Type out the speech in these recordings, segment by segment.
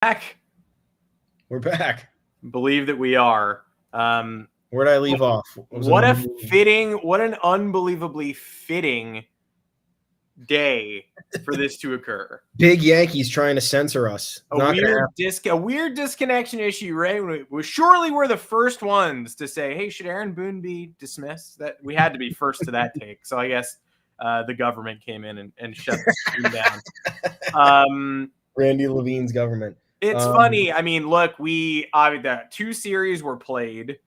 Back. We're back. Believe that we are. Where'd I leave off? What an unbelievably fitting day for this to occur. Big Yankees trying to censor us. A weird disconnection issue, right? We surely were the first ones to say, hey, should Aaron Boone be dismissed? That we had to be first to that take. So I guess the government came in and shut the team down. Randy Levine's government. It's funny. I mean, look, the 2 series were played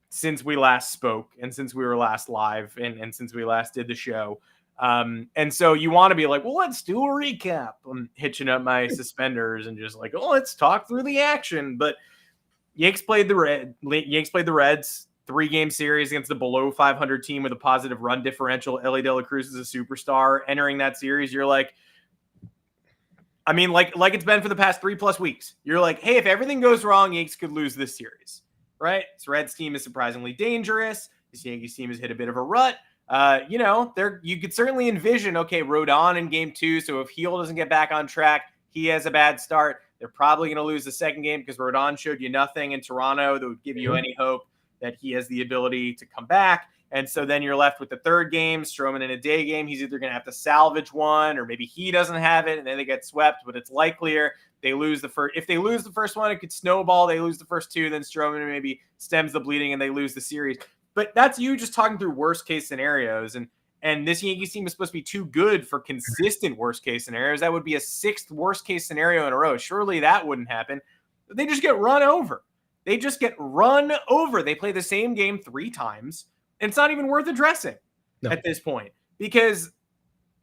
since we last spoke and since we were last live and since we last did the show. And so you want to be like, well, let's do a recap. I'm hitching up my suspenders and just like, oh, let's talk through the action. But Yanks played the Reds, 3-game series against the below 500 team with a positive run differential. Ellie De La Cruz is a superstar. Entering that series, you're like, I mean, like it's been for the past 3+ weeks. You're like, hey, if everything goes wrong, Yanks could lose this series, right? This Reds team is surprisingly dangerous. This Yankees team has hit a bit of a rut. You could certainly envision, okay, Rodon in game 2. So if Heel doesn't get back on track, he has a bad start. They're probably going to lose the second game because Rodon showed you nothing in Toronto that would give you any hope that he has the ability to come back. And so then you're left with the third game, Stroman in a day game. He's either going to have to salvage one or maybe he doesn't have it and then they get swept, but it's likelier they lose the first. If they lose the first one, it could snowball. They lose the first 2, then Stroman maybe stems the bleeding and they lose the series. But that's you just talking through worst case scenarios. And this Yankees team is supposed to be too good for consistent worst case scenarios. That would be a 6th worst case scenario in a row. Surely that wouldn't happen. But they just get run over. They play the same game 3 times. And it's not even worth addressing at this point because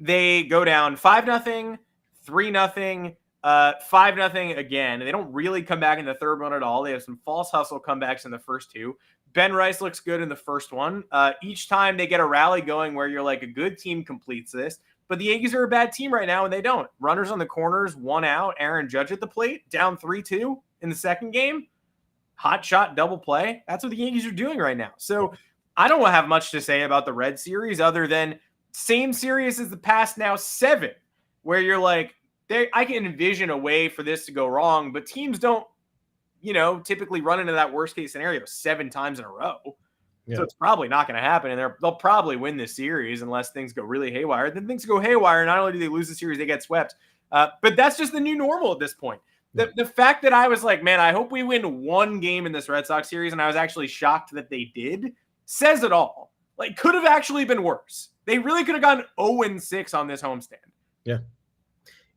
they go down 5-0, 3-0, 5-0 again. They don't really come back in the third one at all. They have some false hustle comebacks in the first 2. Ben Rice looks good in the first one. Each time they get a rally going where you're like, a good team completes this. But the Yankees are a bad team right now, and they don't. Runners on the corners, 1 out. Aaron Judge at the plate, down 3-2 in the second game. Hot shot, double play. That's what the Yankees are doing right now. So I don't have much to say about the Red series other than same series as the past now 7, where you're like, I can envision a way for this to go wrong, but teams don't, typically run into that worst case scenario 7 times in a row. Yeah. So it's probably not going to happen. And they'll probably win this series unless things go really haywire. Then things go haywire. Not only do they lose the series, they get swept. But that's just the new normal at this point. The fact that I was like, man, I hope we win 1 game in this Red Sox series. And I was actually shocked that they did. Says it all. Like, could have actually been worse. They really could have gone 0-6 on this homestand. Yeah.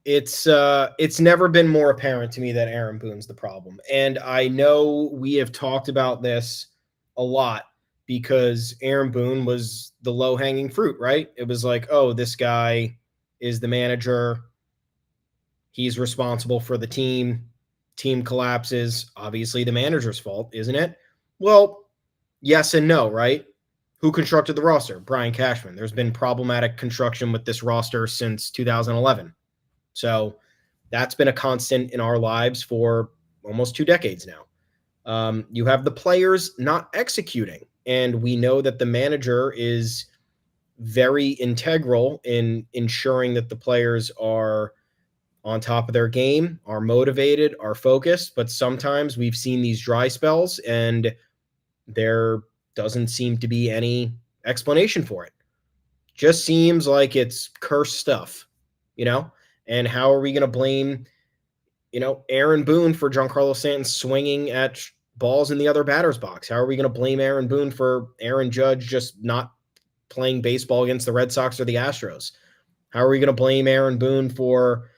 It's never been more apparent to me that Aaron Boone's the problem. And I know we have talked about this a lot because Aaron Boone was the low-hanging fruit, right? It was like, oh, this guy is the manager. He's responsible for the team. Team collapses. Obviously the manager's fault, isn't it? Well, yes and no, right? Who constructed the roster? Brian Cashman. There's been problematic construction with this roster since 2011. So that's been a constant in our lives for almost 2 decades now. You have the players not executing, and we know that the manager is very integral in ensuring that the players are on top of their game, are motivated, are focused, but sometimes we've seen these dry spells and there doesn't seem to be any explanation for it. Just seems like it's cursed stuff, And how are we going to blame, Aaron Boone for Giancarlo Stanton swinging at balls in the other batter's box? How are we going to blame Aaron Boone for Aaron Judge just not playing baseball against the Red Sox or the Astros? How are we going to blame Aaron Boone for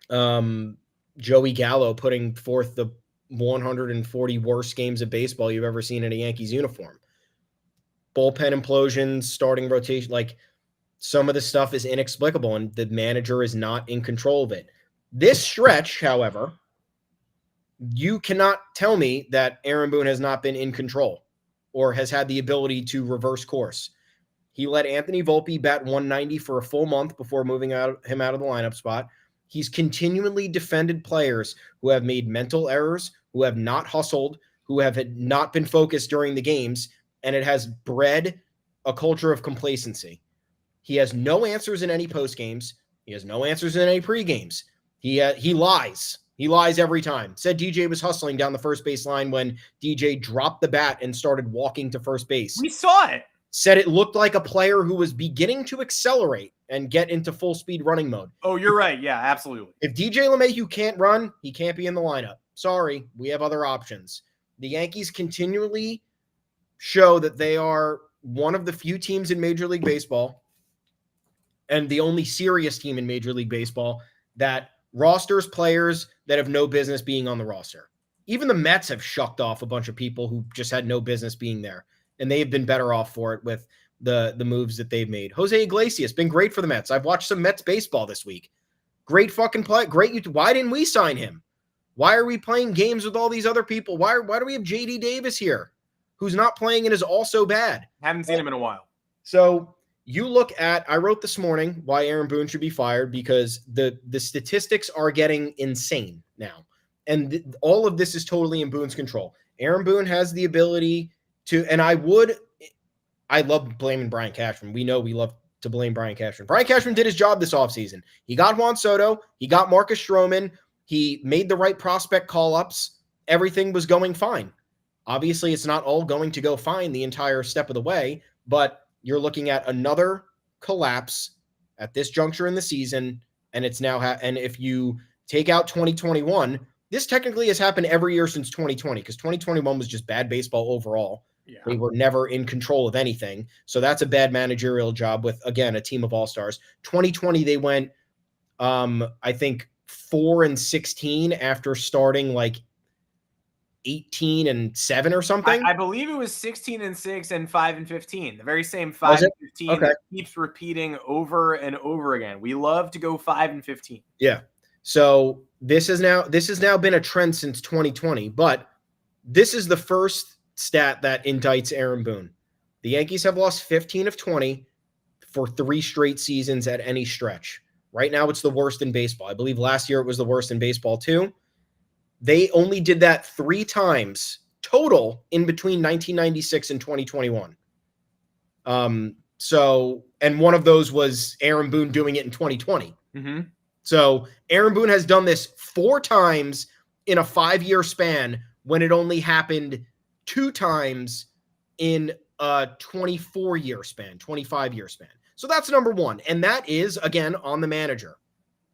Joey Gallo putting forth the 140 worst games of baseball you've ever seen in a Yankees uniform? Bullpen implosions, starting rotation, like some of the stuff is inexplicable and the manager is not in control of it. This stretch, however, you cannot tell me that Aaron Boone has not been in control or has had the ability to reverse course. He let Anthony Volpe bat 190 for a full month before moving him out of the lineup spot. He's continually defended players who have made mental errors, who have not hustled, who have not been focused during the games, and it has bred a culture of complacency. He has no answers in any post games. He has no answers in any pre games. He lies. He lies every time. Said DJ was hustling down the first base line when DJ dropped the bat and started walking to first base. We saw it. Said it looked like a player who was beginning to accelerate and get into full speed running mode. Oh, you're right. Yeah, absolutely. If DJ LeMahieu can't run, he can't be in the lineup. Sorry, we have other options. The Yankees continually show that they are one of the few teams in Major League Baseball and the only serious team in Major League Baseball that rosters players that have no business being on the roster. Even the Mets have shucked off a bunch of people who just had no business being there, and they've been better off for it with the moves that they've made. Jose Iglesias, been great for the Mets. I've watched some Mets baseball this week. Great fucking play. Great. Why didn't we sign him? Why are we playing games with all these other people? Why do we have JD Davis here, who's not playing and is also bad? Haven't seen him in a while. So you look at, I wrote this morning why Aaron Boone should be fired because the statistics are getting insane now. And all of this is totally in Boone's control. Aaron Boone has the ability to, and I love blaming Brian Cashman. We know we love to blame Brian Cashman. Brian Cashman did his job this offseason. He got Juan Soto. He got Marcus Stroman. He made the right prospect call-ups. Everything was going fine. Obviously, it's not all going to go fine the entire step of the way, but you're looking at another collapse at this juncture in the season, and it's now and if you take out 2021, this technically has happened every year since 2020 because 2021 was just bad baseball overall. Yeah. They were never in control of anything, so that's a bad managerial job with, again, a team of all-stars. 2020, they went, I think, 4-16 after starting like 18-7 or something. I believe it was 16-6 and 5-15. The very same 5-15 that keeps repeating over and over again. We love to go 5-15. Yeah. So this has now been a trend since 2020, but this is the first stat that indicts Aaron Boone. The Yankees have lost 15 of 20 for 3 straight seasons at any stretch. Right now, it's the worst in baseball. I believe last year it was the worst in baseball too. They only did that 3 times total in between 1996 and 2021. And one of those was Aaron Boone doing it in 2020. Mm-hmm. So Aaron Boone has done this 4 times in a 5-year span when it only happened 2 times in a 24-year span, 25-year span. So that's number 1. And that is, again, on the manager.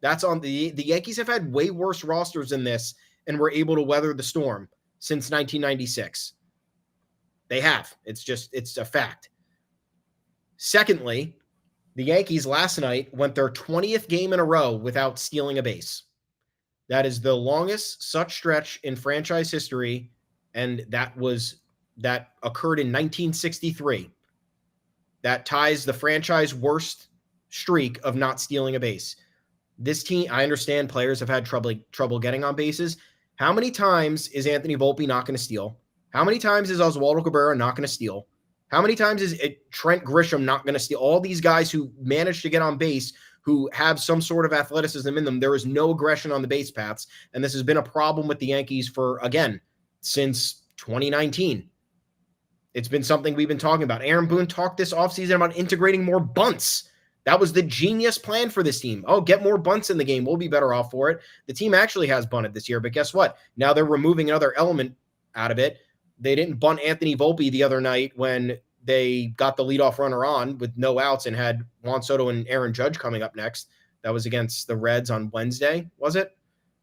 That's on the Yankees have had way worse rosters than this and were able to weather the storm since 1996. They have. It's a fact. Secondly, the Yankees last night went their 20th game in a row without stealing a base. That is the longest such stretch in franchise history, and that occurred in 1963. That ties the franchise worst streak of not stealing a base. This team, I understand players have had trouble getting on bases. How many times is Anthony Volpe not going to steal? How many times is Oswaldo Cabrera not going to steal? How many times is Trent Grisham not going to steal? All these guys who manage to get on base, who have some sort of athleticism in them, there is no aggression on the base paths. And this has been a problem with the Yankees for, again, since 2019. It's been something we've been talking about. Aaron Boone talked this offseason about integrating more bunts. That was the genius plan for this team. Oh, get more bunts in the game. We'll be better off for it. The team actually has bunted this year, but guess what? Now they're removing another element out of it. They didn't bunt Anthony Volpe the other night when they got the leadoff runner on with no outs and had Juan Soto and Aaron Judge coming up next. That was against the Reds on Wednesday, was it?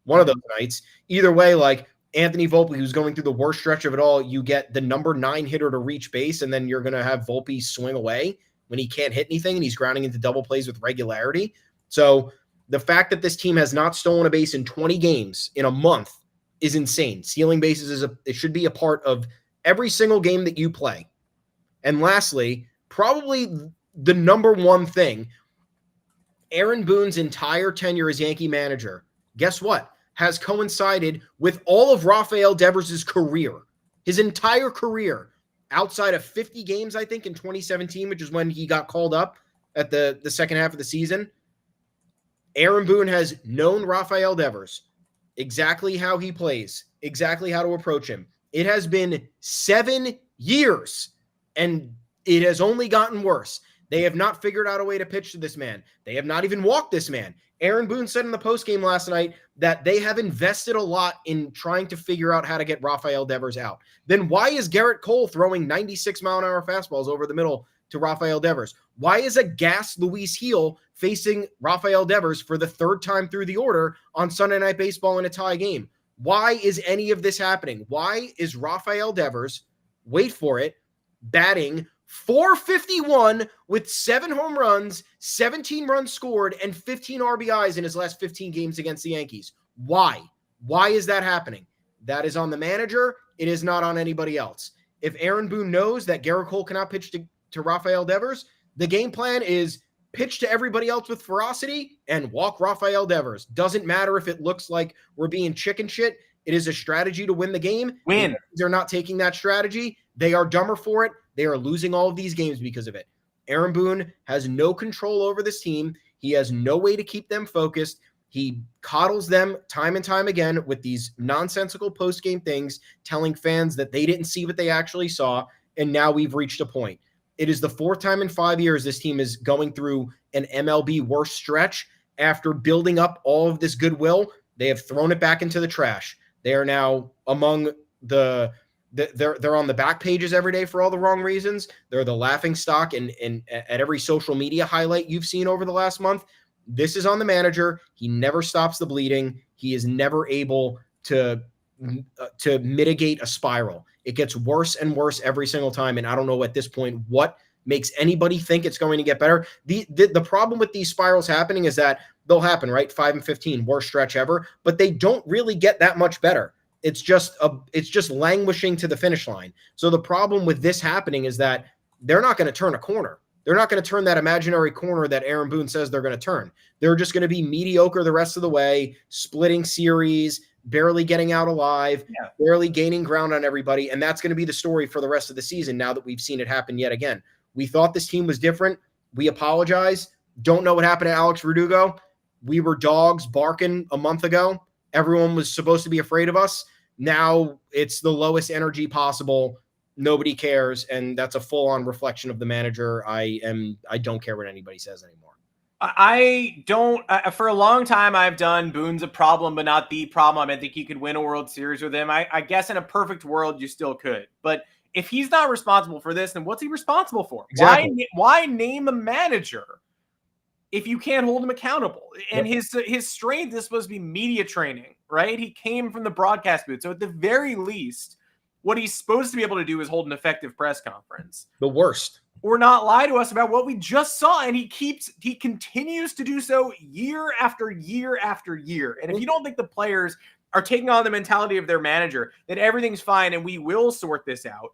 One of those nights. Either way, like Anthony Volpe, who's going through the worst stretch of it all, you get the number 9 hitter to reach base, and then you're going to have Volpe swing away when he can't hit anything and he's grounding into double plays with regularity. So the fact that this team has not stolen a base in 20 games in a month is insane. Stealing bases it should be a part of every single game that you play. And lastly, probably the number 1 thing, Aaron Boone's entire tenure as Yankee manager, guess what? Has coincided with all of Rafael Devers' career, his entire career, outside of 50 games, I think, in 2017, which is when he got called up at the second half of the season. Aaron Boone has known Rafael Devers, exactly how he plays, exactly how to approach him. It has been 7 years, and it has only gotten worse. They have not figured out a way to pitch to this man. They have not even walked this man. Aaron Boone said in the postgame last night that they have invested a lot in trying to figure out how to get Rafael Devers out. Then why is Gerrit Cole throwing 96-mile-an-hour fastballs over the middle to Rafael Devers? Why is a gassed Luis Heel facing Rafael Devers for the third time through the order on Sunday Night Baseball in a tie game? Why is any of this happening? Why is Rafael Devers, wait for it, batting .451 with 7 home runs, 17 runs scored, and 15 RBIs in his last 15 games against the Yankees? Why? Why is that happening? That is on the manager. It is not on anybody else. If Aaron Boone knows that Gerrit Cole cannot pitch to Rafael Devers, the game plan is pitch to everybody else with ferocity and walk Rafael Devers. Doesn't matter if it looks like we're being chicken shit. It is a strategy to win the game. Win. They're not taking that strategy. They are dumber for it. They are losing all of these games because of it. Aaron Boone has no control over this team. He has no way to keep them focused. He coddles them time and time again with these nonsensical post-game things, telling fans that they didn't see what they actually saw, and now we've reached a point. It is the 4th time in 5 years this team is going through an MLB worst stretch. After building up all of this goodwill, they have thrown it back into the trash. They are now among they're on the back pages every day for all the wrong reasons. They're the laughing stock and at every social media highlight you've seen over the last month. This is on the manager. He never stops the bleeding. He is never able to mitigate a spiral. It gets worse and worse every single time. And I don't know at this point what makes anybody think it's going to get better. The problem with these spirals happening is that they'll happen, right? 5-15, worst stretch ever, but they don't really get that much better. It's just languishing to the finish line. So the problem with this happening is that they're not going to turn a corner. They're not going to turn that imaginary corner that Aaron Boone says they're going to turn. They're just going to be mediocre the rest of the way, splitting series, barely getting out alive, barely gaining ground on everybody. And that's going to be the story for the rest of the season now that we've seen it happen yet again. We thought this team was different. We apologize. Don't know what happened to Alex Verdugo. We were dogs barking a month ago. Everyone was supposed to be afraid of us. Now it's the lowest energy possible. Nobody cares. And that's a full-on reflection of the manager. I don't care what anybody says anymore. I don't, for a long time, I've done Boone's a problem, but not the problem. I think you could win a World Series with him. I guess in a perfect world, you still could. But if he's not responsible for this, then what's he responsible for? Exactly. Why name a manager if you can't hold him accountable? And his strength is supposed to be media training, right? He came from the broadcast booth. So at the very least, what he's supposed to be able to do is hold an effective press conference. The worst. Or not lie to us about what we just saw. And he continues to do so year after year after year. And if you don't think the players are taking on the mentality of their manager, that everything's fine and we will sort this out,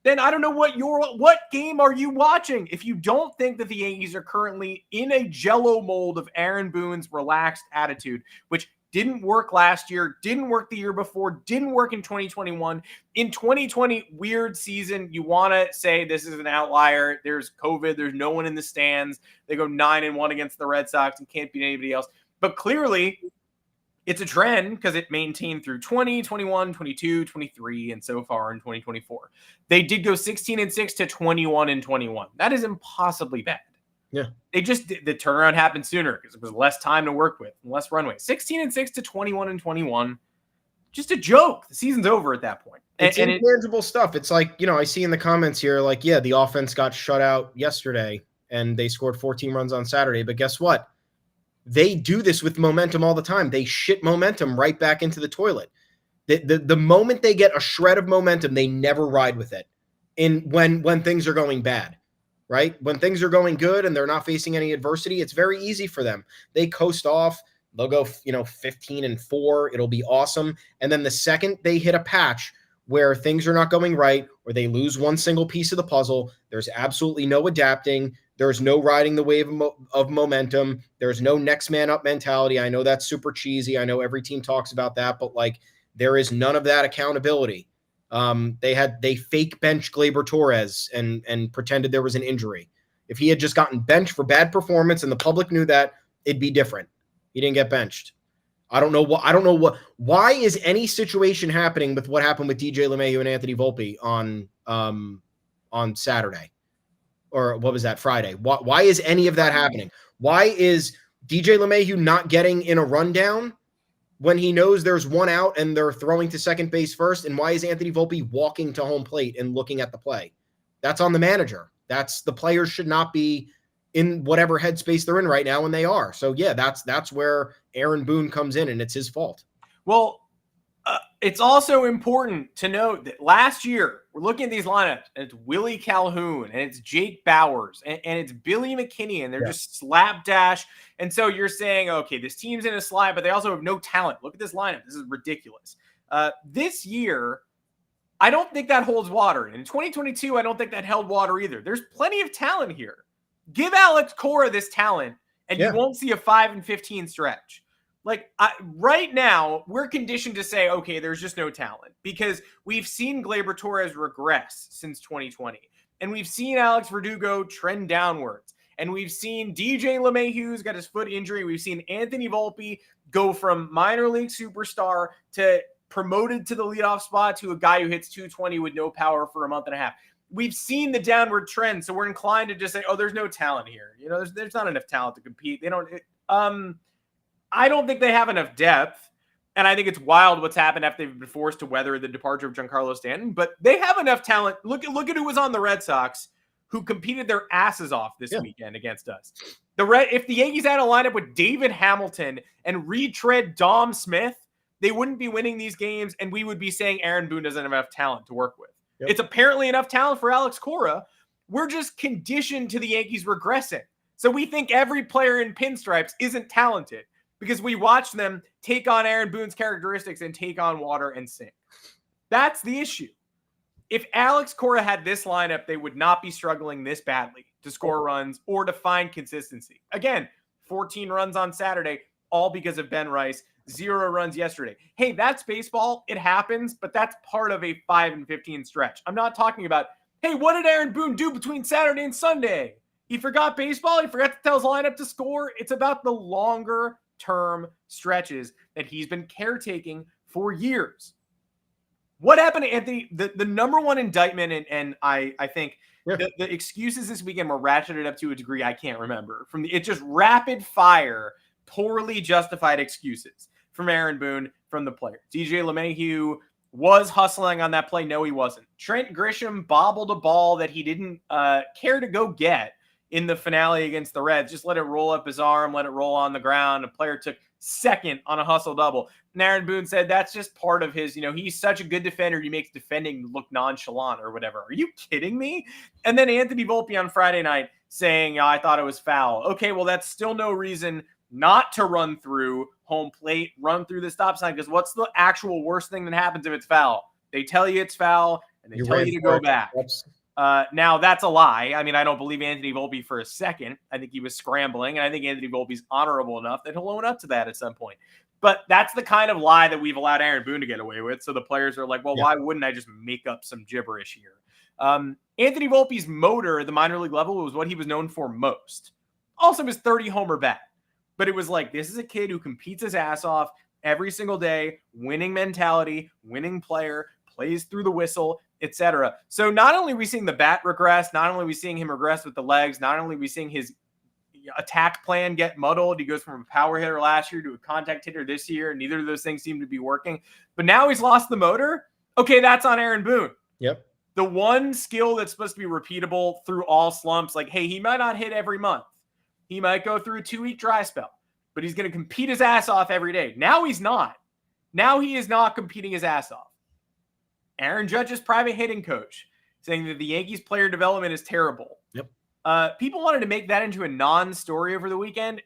then I don't know what game are you watching? If you don't think that the Yankees are currently in a jello mold of Aaron Boone's relaxed attitude, which didn't work last year, didn't work the year before, didn't work in 2021. In 2020, weird season, you want to say this is an outlier. There's COVID. There's no one in the stands. They go 9-1 against the Red Sox and can't beat anybody else. But clearly, it's a trend because it maintained through 20, 21, 22, 23, and so far in 2024. They did go 16-6 to 21-21. That is impossibly bad. Yeah. The turnaround happened sooner because it was less time to work with, less runway. 16-6 to 21-21. Just a joke. The season's over at that point. It's intangible stuff. It's like, I see in the comments here, like, the offense got shut out yesterday and they scored 14 runs on Saturday. But guess what? They do this with momentum all the time. They shit momentum right back into the toilet. The moment they get a shred of momentum, they never ride with it. When things are going bad. Right? When things are going good and they're not facing any adversity, it's very easy for them. They coast off. They'll go, 15-4. It'll be awesome. And then the second they hit a patch where things are not going right or they lose one single piece of the puzzle, there's absolutely no adapting. There's no riding the wave of momentum. There's no next man up mentality. I know that's super cheesy. I know every team talks about that, but there is none of that accountability. They fake bench Gleyber Torres and pretended there was an injury. If he had just gotten benched for bad performance and the public knew that, it'd be different. He didn't get benched. Why is any situation happening with what happened with DJ LeMahieu and Anthony Volpe on Saturday? or what was that, Friday? Why is any of that happening? Why is DJ LeMahieu not getting in a rundown when he knows there's one out and they're throwing to second base first? And why is Anthony Volpe walking to home plate and looking at the play? That's on the manager. The players should not be in whatever headspace they're in right now when they are. So yeah, that's where Aaron Boone comes in, and it's his fault. Well, it's also important to note that last year, we're looking at these lineups, and it's Willie Calhoun, and it's Jake Bowers, and it's Billy McKinney, and they're just slapdash. And so you're saying, okay, this team's in a slide, but they also have no talent. Look at this lineup. This is ridiculous. This year, I don't think that holds water. And in 2022, I don't think that held water either. There's plenty of talent here. Give Alex Cora this talent, and you won't see a 5-15 stretch. Like right now, we're conditioned to say, okay, there's just no talent because we've seen Gleyber Torres regress since 2020. And we've seen Alex Verdugo trend downwards. And we've seen DJ LeMahieu's got his foot injury. We've seen Anthony Volpe go from minor league superstar to promoted to the leadoff spot to a guy who hits 220 with no power for a month and a half. We've seen the downward trend. So we're inclined to just say, oh, there's no talent here. You know, there's not enough talent to compete. They don't, I don't think they have enough depth, and I think it's wild what's happened after they've been forced to weather the departure of Giancarlo Stanton, but they have enough talent. Look at who was on the Red Sox who competed their asses off this weekend against us. If the Yankees had a lineup with David Hamilton and retread Dom Smith, they wouldn't be winning these games, and we would be saying Aaron Boone doesn't have enough talent to work with. It's apparently enough talent for Alex Cora. We're just conditioned to the Yankees regressing. So we think every player in pinstripes isn't talented, because we watch them take on Aaron Boone's characteristics and take on water and sink. That's the issue. If Alex Cora had this lineup, they would not be struggling this badly to score runs or to find consistency. Again, 14 runs on Saturday, all because of Ben Rice, 0 runs yesterday. Hey, that's baseball. It happens, but that's part of a 5-15 stretch. I'm not talking about, hey, what did Aaron Boone do between Saturday and Sunday? He forgot baseball. He forgot to tell his lineup to score. It's about the longer term stretches that he's been caretaking for years. What happened to Anthony? The number one indictment, and I think the excuses this weekend were ratcheted up to a degree I can't remember. It's just rapid fire, poorly justified excuses from Aaron Boone, from the players. DJ LeMahieu was hustling on that play. No, he wasn't. Trent Grisham bobbled a ball that he didn't care to go get in the finale against the Reds. Just let it roll up his arm, let it roll on the ground. A player took second on a hustle double. And Aaron Boone said that's just part of his, he's such a good defender, he makes defending look nonchalant or whatever. Are you kidding me? And then Anthony Volpe on Friday night saying, I thought it was foul. Okay, well, that's still no reason not to run through home plate, run through the stop sign, because what's the actual worst thing that happens if it's foul? They tell you it's foul, and they tell you to go back. Now, that's a lie. I mean, I don't believe Anthony Volpe for a second. I think he was scrambling, and I think Anthony Volpe's honorable enough that he'll own up to that at some point. But that's the kind of lie that we've allowed Aaron Boone to get away with. So the players are like, well, why wouldn't I just make up some gibberish here? Anthony Volpe's motor at the minor league level was what he was known for most. Also, his 30-homer bat. But it was like, this is a kid who competes his ass off every single day, winning mentality, winning player, plays through the whistle, etc. So not only are we seeing the bat regress, not only are we seeing him regress with the legs, not only are we seeing his attack plan get muddled. He goes from a power hitter last year to a contact hitter this year. Neither of those things seem to be working. But now he's lost the motor. Okay, that's on Aaron Boone. Yep. The one skill that's supposed to be repeatable through all slumps, like, hey, he might not hit every month. He might go through a 2-week dry spell, but he's going to compete his ass off every day. Now he's not. Now he is not competing his ass off. Aaron Judge's private hitting coach saying that the Yankees player development is terrible. Yep. People wanted to make that into a non-story over the weekend.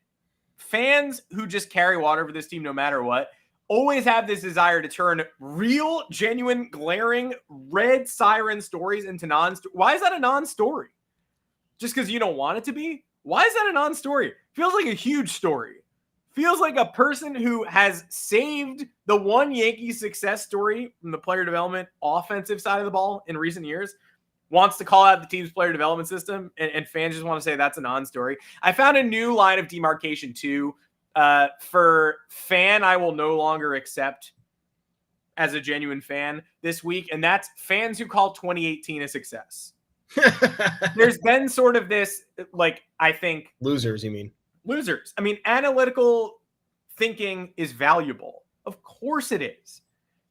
Fans who just carry water for this team no matter what always have this desire to turn real, genuine, glaring, red siren stories into non-story. Why is that a non-story? Just because you don't want it to be? Why is that a non-story? Feels like a huge story. Feels like a person who has saved the one Yankees success story from the player development offensive side of the ball in recent years wants to call out the team's player development system, and fans just want to say that's a non-story. I found a new line of demarcation too. For fan, I will no longer accept as a genuine fan this week, and that's fans who call 2018 a success. There's been sort of this, like, I think Losers, you mean? Losers. I mean, analytical thinking is valuable. Of course it is.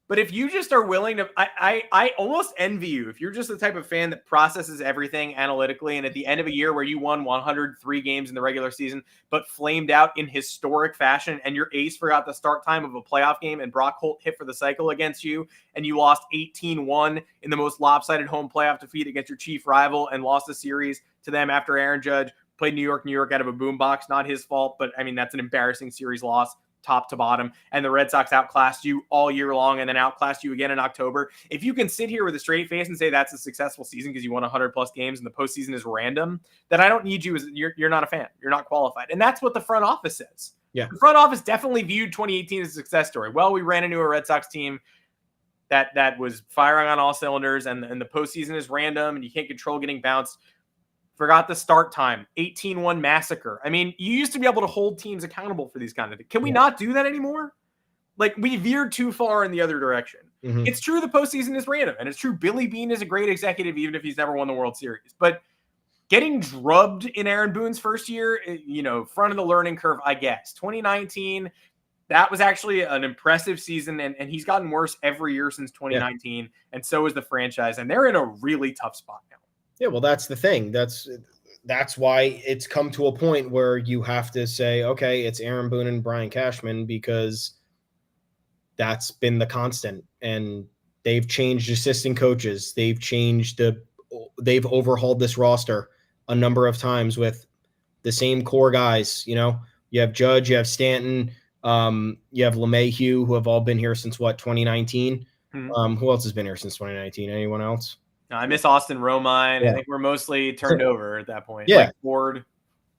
But if you just are willing to, I almost envy you if you're just the type of fan that processes everything analytically, and at the end of a year where you won 103 games in the regular season, but flamed out in historic fashion, and your ace forgot the start time of a playoff game, and Brock Holt hit for the cycle against you, and you lost 18-1 in the most lopsided home playoff defeat against your chief rival, and lost the series to them after Aaron Judge played New York out of a boombox. Not his fault, but I mean, that's an embarrassing series loss, top to bottom, and the Red Sox outclassed you all year long and then outclassed you again in October. If you can sit here with a straight face and say that's a successful season because you won 100 plus games and the postseason is random, then I don't need you. You're not a fan. You're not qualified. And that's what the front office says. Yeah. The front office definitely viewed 2018 as a success story. Well, we ran into a Red Sox team that was firing on all cylinders, and the postseason is random and you can't control getting bounced. Forgot the start time, 18-1 massacre. I mean, you used to be able to hold teams accountable for these kind of things. Can we not do that anymore? Like, we veered too far in the other direction. Mm-hmm. It's true the postseason is random, and it's true Billy Beane is a great executive, even if he's never won the World Series. But getting drubbed in Aaron Boone's first year, front of the learning curve, I guess. 2019, that was actually an impressive season, and he's gotten worse every year since 2019, and so is the franchise, and they're in a really tough spot now. Yeah, well, that's the thing. That's why it's come to a point where you have to say, okay, it's Aaron Boone and Brian Cashman, because that's been the constant. And they've changed assistant coaches. They've overhauled this roster a number of times with the same core guys. You have Judge, you have Stanton, you have LeMahieu, who have all been here since 2019. Mm-hmm. Who else has been here since 2019? Anyone else? No, I miss Austin Romine. Yeah. I think we're mostly turned over at that point. Yeah. Like Ford.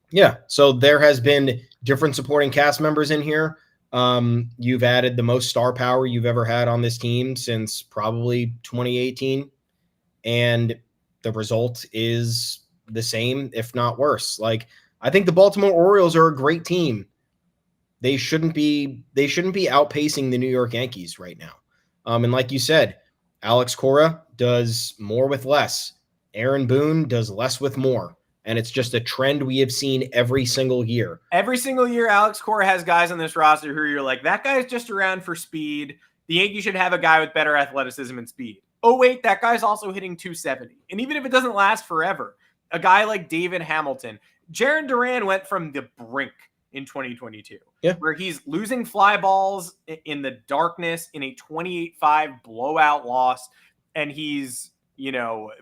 Yeah. So there has been different supporting cast members in here. You've added the most star power you've ever had on this team since probably 2018. And the result is the same, if not worse. Like, I think the Baltimore Orioles are a great team. They shouldn't be outpacing the New York Yankees right now. And like you said, Alex Cora does more with less. Aaron Boone does less with more. And it's just a trend we have seen every single year. Every single year, Alex Cora has guys on this roster who you're like, that guy's just around for speed. The Yankees should have a guy with better athleticism and speed. Oh, wait, that guy's also hitting 270. And even if it doesn't last forever, a guy like David Hamilton, Jarren Duran went from the brink in 2022, where he's losing fly balls in the darkness in a 28-5 blowout loss. And he's,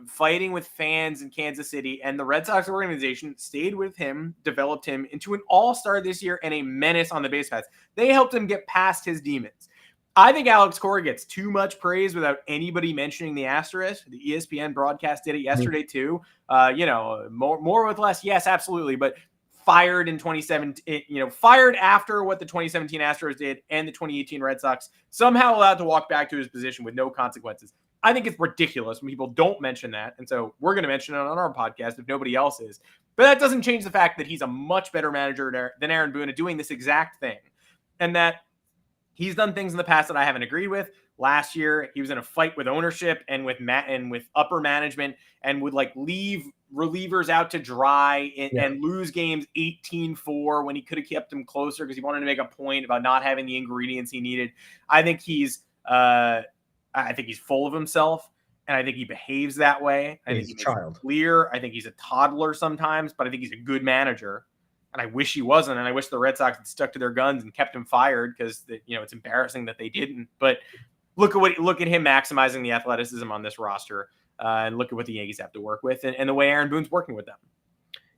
fighting with fans in Kansas City. And the Red Sox organization stayed with him, developed him into an all-star this year and a menace on the base paths. They helped him get past his demons. I think Alex Cora gets too much praise without anybody mentioning the asterisk. The ESPN broadcast did it yesterday too. More with less. Yes, absolutely. But fired in 2017, fired after what the 2017 Astros did and the 2018 Red Sox, somehow allowed to walk back to his position with no consequences. I think it's ridiculous when people don't mention that. And so we're going to mention it on our podcast if nobody else is. But that doesn't change the fact that he's a much better manager than Aaron Boone at doing this exact thing. And that he's done things in the past that I haven't agreed with. Last year, he was in a fight with ownership and with upper management, and would leave relievers out to dry and lose games 18-4 when he could have kept them closer because he wanted to make a point about not having the ingredients he needed. I think he's full of himself, and I think he behaves that way. I think he's a child. Clear. I think he's a toddler sometimes, but I think he's a good manager. And I wish he wasn't, and I wish the Red Sox had stuck to their guns and kept him fired because it's embarrassing that they didn't. But look at him maximizing the athleticism on this roster, and look at what the Yankees have to work with, and the way Aaron Boone's working with them.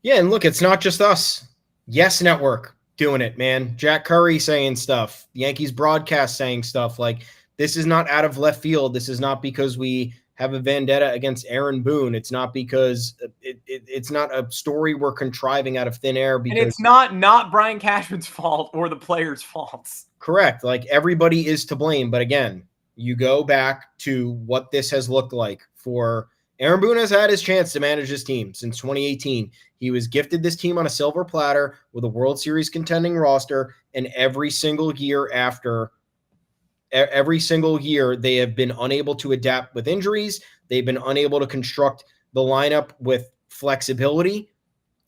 Yeah, and look, it's not just us. Yes Network doing it, man. Jack Curry saying stuff. Yankees broadcast saying stuff. Like, this is not out of left field. This is not because we have a vendetta against Aaron Boone. It's not because it's not a story we're contriving out of thin air. Because, and it's not Brian Cashman's fault or the players' faults. Correct. Like, everybody is to blame. But again, you go back to what this has looked like for Aaron Boone. Has had his chance to manage this team since 2018. He was gifted this team on a silver platter with a World Series contending roster. And every single year they have been unable to adapt with injuries. They've been unable to construct the lineup with flexibility.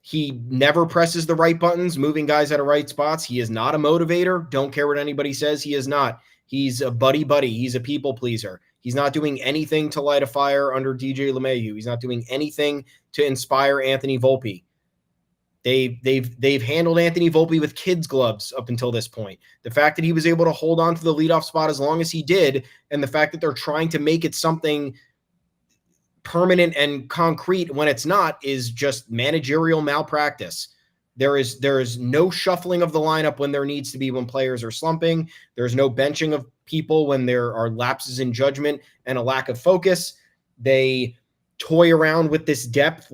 He never presses the right buttons, moving guys out of right spots. He is not a motivator. Don't care what anybody says. He is not. He's a buddy. He's a people pleaser. He's not doing anything to light a fire under DJ LeMahieu. He's not doing anything to inspire Anthony Volpe. They've handled Anthony Volpe with kids' gloves up until this point. The fact that he was able to hold on to the leadoff spot as long as he did, and the fact that they're trying to make it something permanent and concrete when it's not, is just managerial malpractice. There is no shuffling of the lineup when there needs to be, when players are slumping. There's no benching of people when there are lapses in judgment and a lack of focus. They toy around with this depth,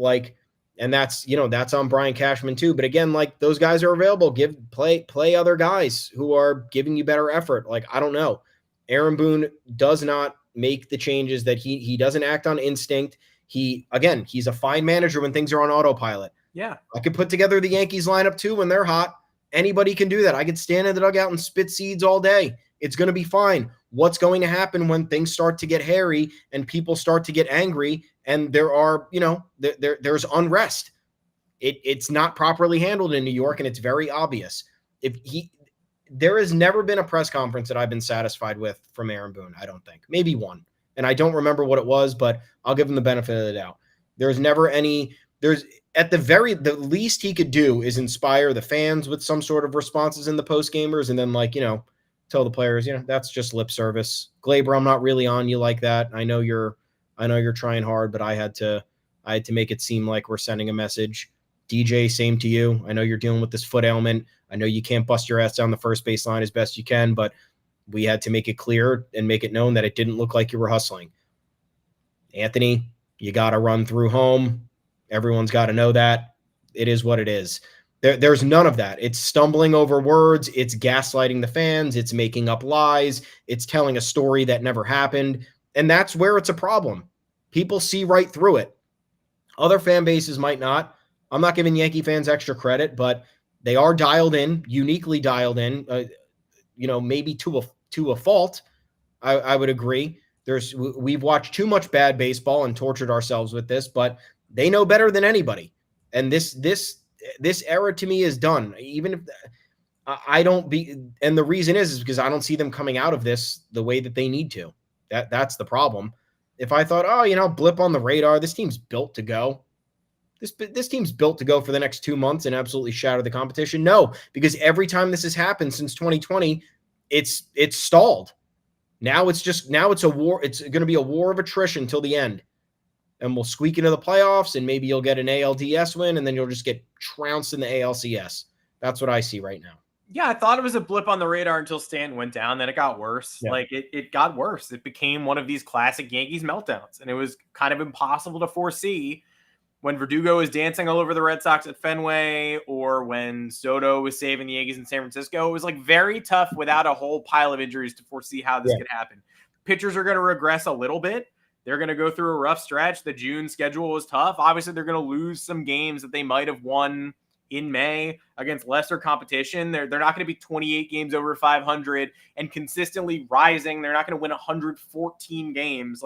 and that's on Brian Cashman too. But again, those guys are available. Play other guys who are giving you better effort. I don't know. Aaron Boone does not make the changes that he doesn't act on instinct. He's a fine manager when things are on autopilot. Yeah. I could put together the Yankees lineup too when they're hot. Anybody can do that. I could stand in the dugout and spit seeds all day. It's going to be fine. What's going to happen when things start to get hairy and people start to get angry and there are, there's unrest? It's not properly handled in New York, and it's very obvious. There has never been a press conference that I've been satisfied with from Aaron Boone, I don't think. Maybe one. And I don't remember what it was, but I'll give him the benefit of the doubt. At the least he could do is inspire the fans with some sort of responses in the post gamers, and then tell the players, that's just lip service. Glaber, I'm not really on you like that. I know you're trying hard, but I had to make it seem like we're sending a message. DJ, same to you. I know you're dealing with this foot ailment. I know you can't bust your ass down the first base line as best you can, but we had to make it clear and make it known that it didn't look like you were hustling. Anthony, you got to run through home. Everyone's got to know that. It is what it is. There's none of that. It's stumbling over words. It's gaslighting the fans. It's making up lies. It's telling a story that never happened. And that's where it's a problem. People see right through it. Other fan bases might not. I'm not giving Yankee fans extra credit, but they are dialed in, uniquely dialed in, maybe to a fault. I would agree. We've watched too much bad baseball and tortured ourselves with this, but they know better than anybody. And this era to me is done. Even if and the reason is because I don't see them coming out of this the way that they need to. That's the problem. If I thought, blip on the radar, this team's built to go. This team's built to go for the next 2 months and absolutely shatter the competition. No, because every time this has happened since 2020, it's stalled. Now it's a war. It's going to be a war of attrition till the end. And we'll squeak into the playoffs, and maybe you'll get an ALDS win, and then you'll just get trounced in the ALCS. That's what I see right now. Yeah, I thought it was a blip on the radar until Stanton went down. Then it got worse. Yeah. It got worse. It became one of these classic Yankees meltdowns, and it was kind of impossible to foresee when Verdugo was dancing all over the Red Sox at Fenway, or when Soto was saving the Yankees in San Francisco. It was very tough without a whole pile of injuries to foresee how this could happen. Pitchers are going to regress a little bit. They're going to go through a rough stretch. The June schedule was tough. Obviously, they're going to lose some games that they might have won in May against lesser competition. They're not going to be 28 games over 500 and consistently rising. They're not going to win 114 games.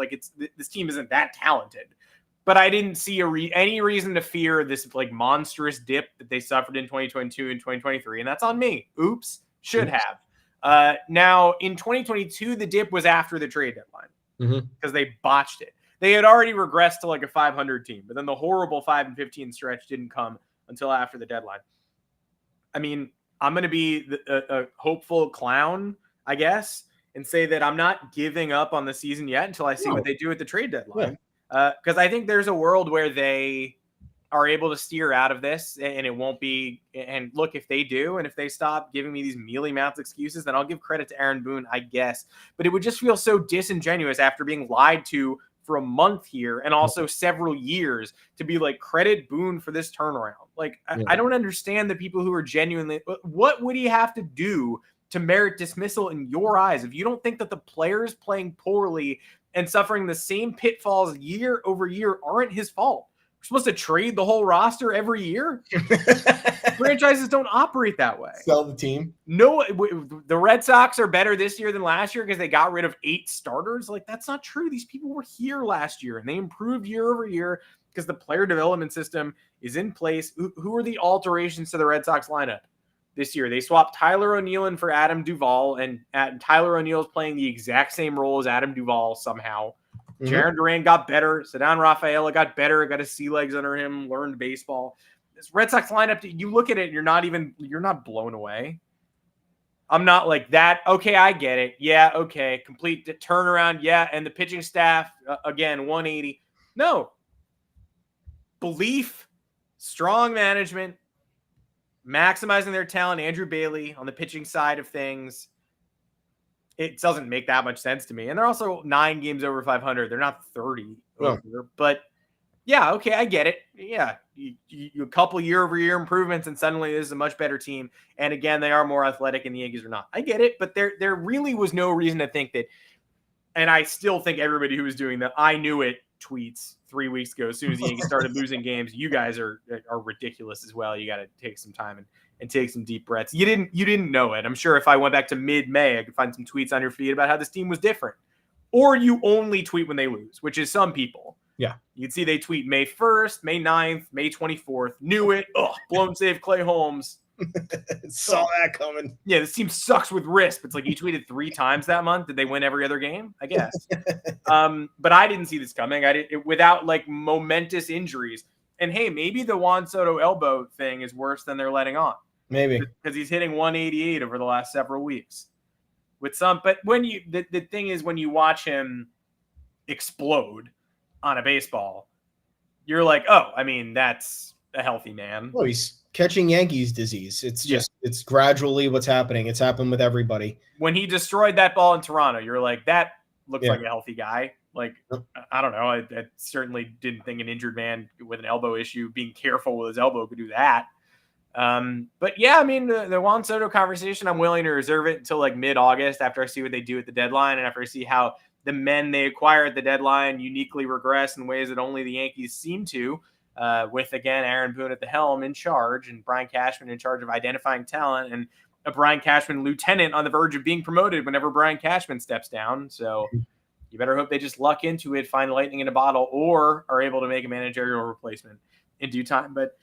This team isn't that talented. But I didn't see any reason to fear this monstrous dip that they suffered in 2022 and 2023. And that's on me. Oops. Should have. Now, in 2022, the dip was after the trade deadline because they botched it. They had already regressed to a 500 team, but then the horrible 5-15 stretch didn't come until after the deadline. I mean, I'm going to be a hopeful clown, I guess, and say that I'm not giving up on the season yet until I see what they do at the trade deadline. Because I think there's a world where they are able to steer out of this, and it won't be. And look, if they do, and if they stop giving me these mealy-mouthed excuses, then I'll give credit to Aaron Boone, I guess. But it would just feel so disingenuous after being lied to for a month here and also several years to be credit Boone for this turnaround. I don't understand the people who are genuinely. What would he have to do to merit dismissal in your eyes if you don't think that the players playing poorly and suffering the same pitfalls year over year aren't his fault? supposed to trade the whole roster every year. Franchises don't operate that way. Sell the team. No, the Red Sox are better this year than last year because they got rid of 8 starters. Like, that's not true. These people were here last year and they improved year over year because the player development system is in place. Who are the alterations to the Red Sox lineup this year? They swapped Tyler O'Neill in for Adam Duvall, and Tyler O'Neill is playing the exact same role as Adam Duvall somehow. Jaron Duran got better. Ceddanne Rafaela got better, got his sea legs under him, learned baseball. This Red Sox lineup, you look at it and you're not blown away. I'm not like that. Okay, I get it. Yeah, okay. Complete turnaround. Yeah, and the pitching staff, again, 180. No. Belief, strong management, maximizing their talent. Andrew Bailey on the pitching side of things. It doesn't make that much sense to me. And they're also 9 games over 500. They're not 30 over. But yeah, okay, I get it. Yeah, you a couple year-over-year improvements, and suddenly this is a much better team. And again, they are more athletic, and the Yankees are not. I get it, but there really was no reason to think that. And I still think everybody who was doing the "I knew it" tweets 3 weeks ago, as soon as the Yankees started losing games, you guys are ridiculous as well. You got to take some time and take some deep breaths. You didn't know it. I'm sure if I went back to mid-May, I could find some tweets on your feed about how this team was different. Or you only tweet when they lose, which is some people. Yeah. You'd see they tweet May 1st, May 9th, May 24th. Knew it. Ugh, blown save Clay Holmes. Saw that coming. Yeah, this team sucks with wrist. It's like you tweeted 3 times that month. Did they win every other game? I guess. But I didn't see this coming. Without like momentous injuries. And hey, maybe the Juan Soto elbow thing is worse than they're letting on. Maybe. Because he's hitting 188 over the last several weeks. But when the thing is, when you watch him explode on a baseball, you're like, oh, I mean, that's a healthy man. Well, he's catching Yankees disease. It's just, it's gradually what's happening. It's happened with everybody. When he destroyed that ball in Toronto, you're like, that looks like a healthy guy. Like, I don't know. I certainly didn't think an injured man with an elbow issue, being careful with his elbow, could do that. But yeah, I mean, the Juan Soto conversation, I'm willing to reserve it until like mid-August after I see what they do at the deadline and after I see how the men they acquire at the deadline uniquely regress in ways that only the Yankees seem to, with, again, Aaron Boone at the helm in charge and Brian Cashman in charge of identifying talent and a Brian Cashman lieutenant on the verge of being promoted whenever Brian Cashman steps down. So you better hope they just luck into it, find lightning in a bottle, or are able to make a managerial replacement in due time. But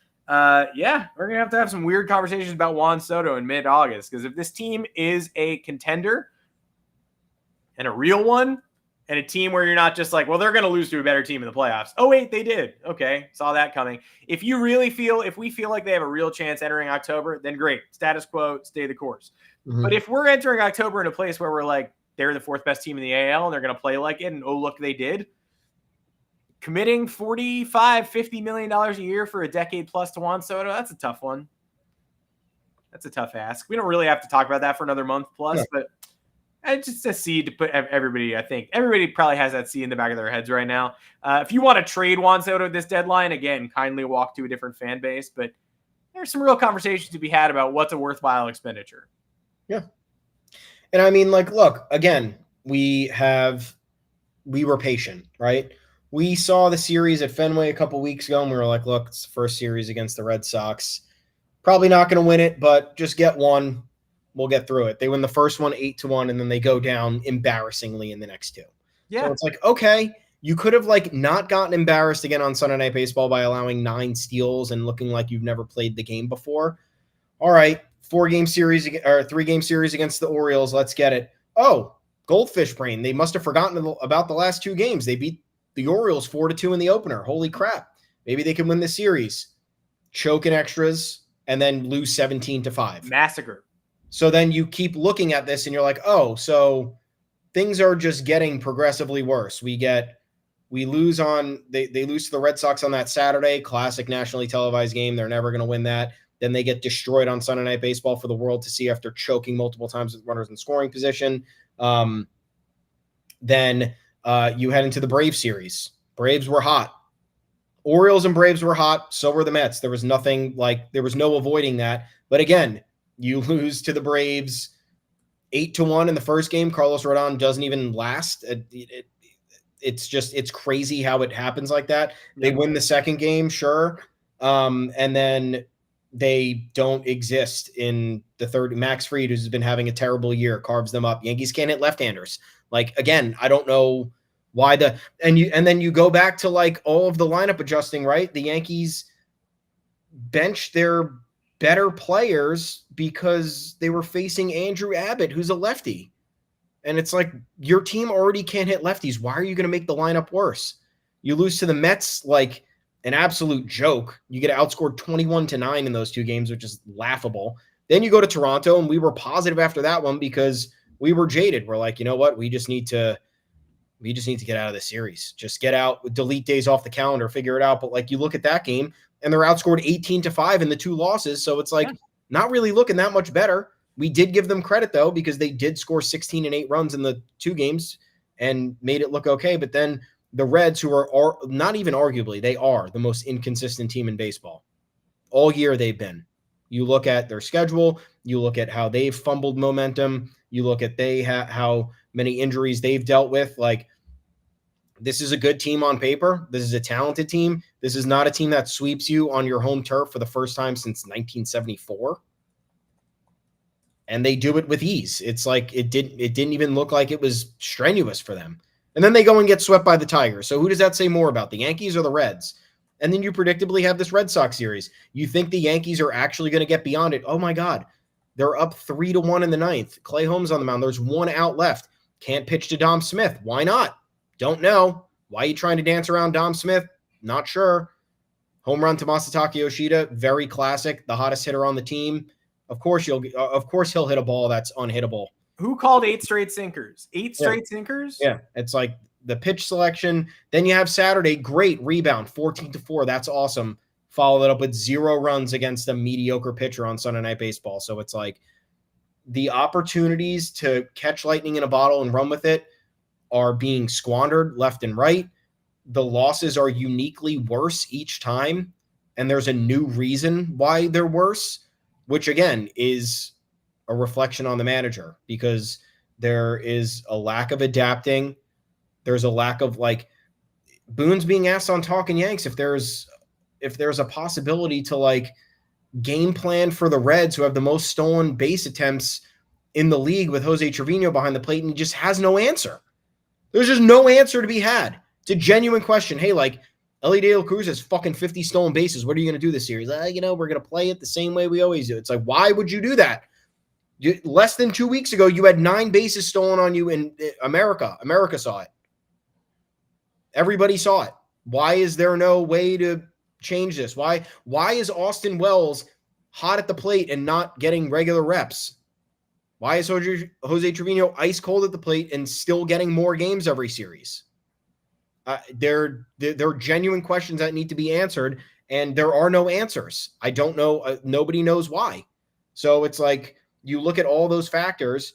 yeah, we're going to have some weird conversations about Juan Soto in mid-August, because if this team is a contender and a real one, and a team where you're not just like, well, they're going to lose to a better team in the playoffs. Oh, wait, they did. Okay, saw that coming. If we feel like they have a real chance entering October, then great. Status quo, stay the course. Mm-hmm. But if we're entering October in a place where we're like, they're the 4th best team in the AL, and they're going to play like it, and oh, look, they did. Committing $45-50 million a year for a decade plus to Juan Soto, that's a tough one. That's a tough ask. We don't really have to talk about that for another month plus, but just a seed to put everybody. I think everybody probably has that seed in the back of their heads right now. If you want to trade Juan Soto at this deadline, again, kindly walk to a different fan base. But there's some real conversations to be had about what's a worthwhile expenditure. Yeah. And I mean, like, look, again, we were patient, right? We saw the series at Fenway a couple weeks ago, and we were like, look, it's the first series against the Red Sox. Probably not going to win it, but just get one. We'll get through it. They win the first one 8-1, and then they go down embarrassingly in the next 2. Yeah. So it's like, okay, you could have like not gotten embarrassed again on Sunday Night Baseball by allowing 9 steals and looking like you've never played the game before. All right, 3-game series against the Orioles. Let's get it. Oh, goldfish brain. They must have forgotten about the last 2 games. They beat the Orioles 4-2 in the opener. Holy crap. Maybe they can win the series. Choke in extras and then lose 17-5. Massacre. So then you keep looking at this and you're like, oh, so things are just getting progressively worse. They lose to the Red Sox on that Saturday, classic nationally televised game. They're never going to win that. Then they get destroyed on Sunday Night Baseball for the world to see after choking multiple times with runners in scoring position. Then you head into the Braves series. Braves were hot. Orioles and Braves were hot. So were the Mets. There was no avoiding that. But again, you lose to the Braves 8-1 in the first game. Carlos Rodon doesn't even last. it's crazy how it happens like that. They win the second game, sure. And then they don't exist in the third. Max Fried, who's been having a terrible year, carves them up. Yankees can't hit left-handers. Like, again, I don't know why and then you go back to like all of the lineup adjusting, right? The Yankees bench their better players because they were facing Andrew Abbott, who's a lefty. And it's like, your team already can't hit lefties. Why are you going to make the lineup worse? You lose to the Mets like an absolute joke. You get outscored 21-9 in those two games, which is laughable. Then you go to Toronto, and we were positive after that one because we were jaded. We're like, you know what? We just need to get out of the series. Just get out, delete days off the calendar, figure it out. But like, you look at that game, and they're outscored 18-5 in the two losses. So it's like not really looking that much better. We did give them credit, though, because they did score 16 and 8 runs in the two games and made it look okay. But then the Reds, who are not even arguably, they are the most inconsistent team in baseball. All year they've been. You look at their schedule. You look at how they've fumbled momentum. You look at how many injuries they've dealt with. Like, this is a good team on paper. This is a talented team. This is not a team that sweeps you on your home turf for the first time since 1974. And they do it with ease. It's like it didn't even look like it was strenuous for them. And then they go and get swept by the Tigers. So who does that say more about, the Yankees or the Reds? And then you predictably have this Red Sox series. You think the Yankees are actually going to get beyond it. Oh my God. They're up 3-1 in the ninth. Clay Holmes on the mound. There's one out left. Can't pitch to Dom Smith. Why not? Don't know. Why are you trying to dance around Dom Smith? Not sure. Home run to Masataka Yoshida. Very classic. The hottest hitter on the team. Of course he'll hit a ball that's unhittable. Who called 8 straight sinkers? 8 straight sinkers? Yeah, it's like the pitch selection. Then you have Saturday, great rebound, 14-4. That's awesome. Follow it up with 0 runs against a mediocre pitcher on Sunday Night Baseball. So it's like the opportunities to catch lightning in a bottle and run with it are being squandered left and right. The losses are uniquely worse each time, and there's a new reason why they're worse, which again is a reflection on the manager, because there is a lack of adapting. There's a lack of, like, Boone's being asked on Talking Yanks if there's a possibility to like game plan for the Reds, who have the most stolen base attempts in the league with Jose Trevino behind the plate, and he just has no answer. There's just no answer to be had. It's a genuine question. Hey, like, Ellie De La Cruz has fucking 50 stolen bases. What are you going to do this series? We're going to play it the same way we always do. It's like, why would you do that? Less than 2 weeks ago, you had 9 bases stolen on you in America. America saw it. Everybody saw it. Why is there no way to change this? Why is Austin Wells hot at the plate and not getting regular reps? Why is Jose Trevino ice cold at the plate and still getting more games every series? There are genuine questions that need to be answered, and there are no answers. I don't know. Nobody knows why. So it's like, you look at all those factors,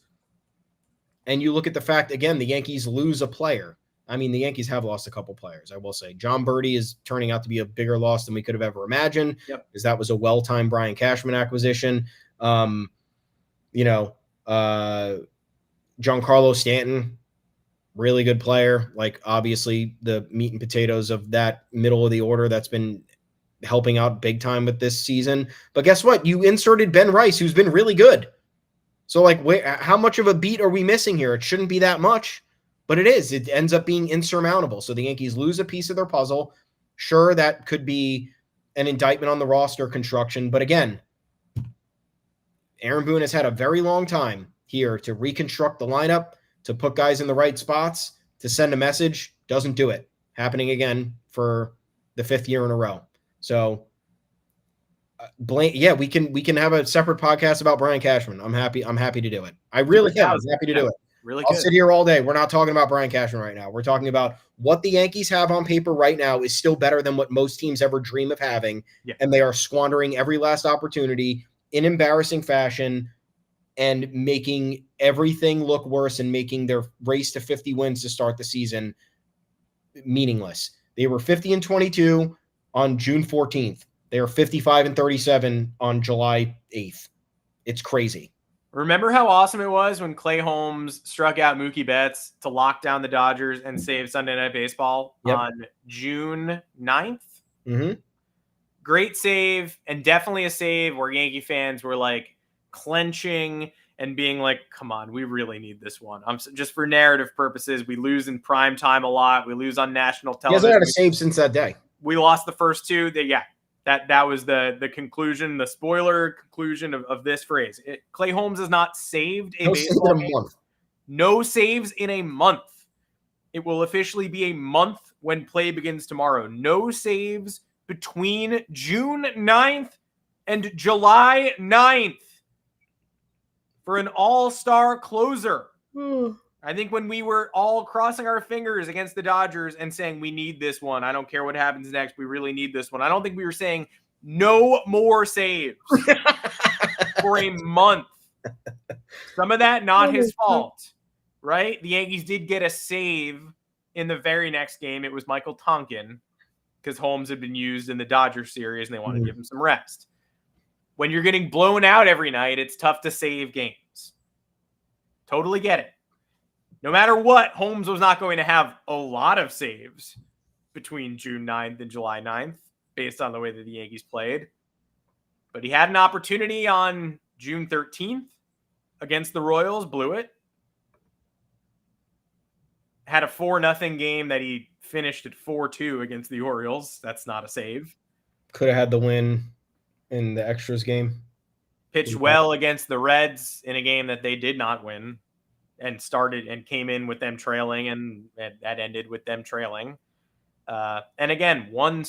and you look at the fact, again, the Yankees lose a player. I mean, the Yankees have lost a couple players, I will say. John Birdie is turning out to be a bigger loss than we could have ever imagined, because that was a well-timed Brian Cashman acquisition. Giancarlo Stanton, really good player. Like, obviously, the meat and potatoes of that middle of the order that's been helping out big time with this season. But guess what? You inserted Ben Rice, who's been really good. So, like, how much of a beat are we missing here? It shouldn't be that much. But it is. It ends up being insurmountable. So the Yankees lose a piece of their puzzle. Sure, that could be an indictment on the roster construction. But again, Aaron Boone has had a very long time here to reconstruct the lineup, to put guys in the right spots, to send a message. Doesn't do it. Happening again for the 5th year in a row. So, we can have a separate podcast about Brian Cashman. I'm happy to do it. I really am. I'm happy to do it. Really I'll good. sit here all day. We're not talking about Brian Cashman right now. We're talking about what the Yankees have on paper right now is still better than what most teams ever dream of having. Yeah. And they are squandering every last opportunity in embarrassing fashion and making everything look worse and making their race to 50 wins to start the season meaningless. They were 50-22 on June 14th. They are 55-37 on July 8th. It's crazy. Remember how awesome it was when Clay Holmes struck out Mookie Betts to lock down the Dodgers and save Sunday Night Baseball on June 9th? Mm-hmm. Great save, and definitely a save where Yankee fans were like clenching and being like, come on, we really need this one. Just for narrative purposes, we lose in prime time a lot. We lose on national television. He hasn't had a save since that day. We lost the first two. That was the conclusion, the spoiler conclusion of this phrase. Clay Holmes has not saved a baseball game. No saves in a month. It will officially be a month when play begins tomorrow. No saves between June 9th and July 9th for an all-star closer. I think when we were all crossing our fingers against the Dodgers and saying, we need this one, I don't care what happens next, we really need this one, I don't think we were saying no more saves for a month. Some of that not his fault, right? The Yankees did get a save in the very next game. It was Michael Tonkin because Holmes had been used in the Dodgers series and they wanted to give him some rest. When you're getting blown out every night, it's tough to save games. Totally get it. No matter what, Holmes was not going to have a lot of saves between June 9th and July 9th based on the way that the Yankees played. But he had an opportunity on June 13th against the Royals, blew it. Had a 4-0 game that he finished at 4-2 against the Orioles. That's not a save. Could have had the win in the extras game. Pitched well against the Reds in a game that they did not win. And started and came in with them trailing, and that ended with them trailing. And again, one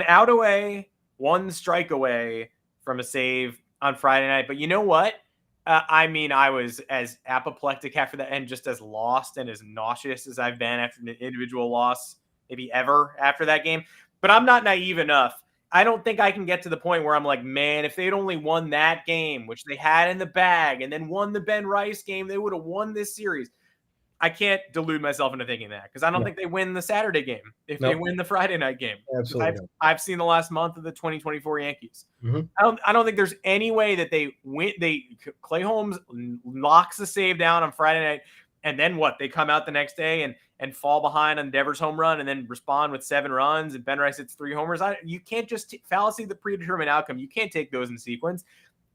out away, one strike away from a save on Friday night. But you know what? I was as apoplectic after that and just as lost and as nauseous as I've been after an individual loss, maybe ever after that game. But I'm not naive enough. I don't think I can get to the point where I'm like, man, if they'd only won that game, which they had in the bag, and then won the Ben Rice game, they would have won this series. I can't delude myself into thinking that because I don't think they win the Saturday game if they win the Friday night game. Absolutely. I've seen the last month of the 2024 Yankees. Mm-hmm. I don't think there's any way that they win. Clay Holmes locks the save down on Friday night, and then what? They come out the next day and fall behind on Devers' home run and then respond with 7 runs and Ben Rice hits 3 homers. You can't just fallacy the predetermined outcome. You can't take those in sequence.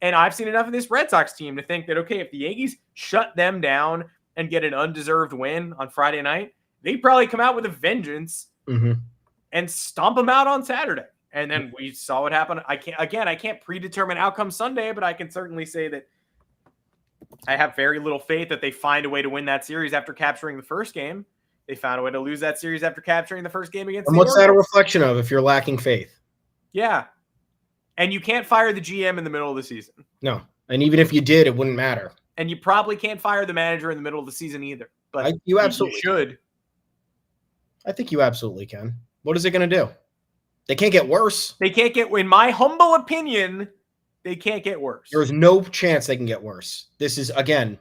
And I've seen enough of this Red Sox team to think that, okay, if the Yankees shut them down and get an undeserved win on Friday night, they probably come out with a vengeance and stomp them out on Saturday. And then we saw what happened. I can't predetermine outcome Sunday, but I can certainly say that I have very little faith that they find a way to win that series after capturing the first game. They found a way to lose that series after capturing the first game against. And what's that a reflection of if you're lacking faith? Yeah. And you can't fire the GM in the middle of the season. No. And even if you did, it wouldn't matter. And you probably can't fire the manager in the middle of the season either. But you absolutely should. I think you absolutely can. What is it going to do? They can't get worse. They can't get, in my humble opinion, they can't get worse. There's no chance they can get worse. This is, again,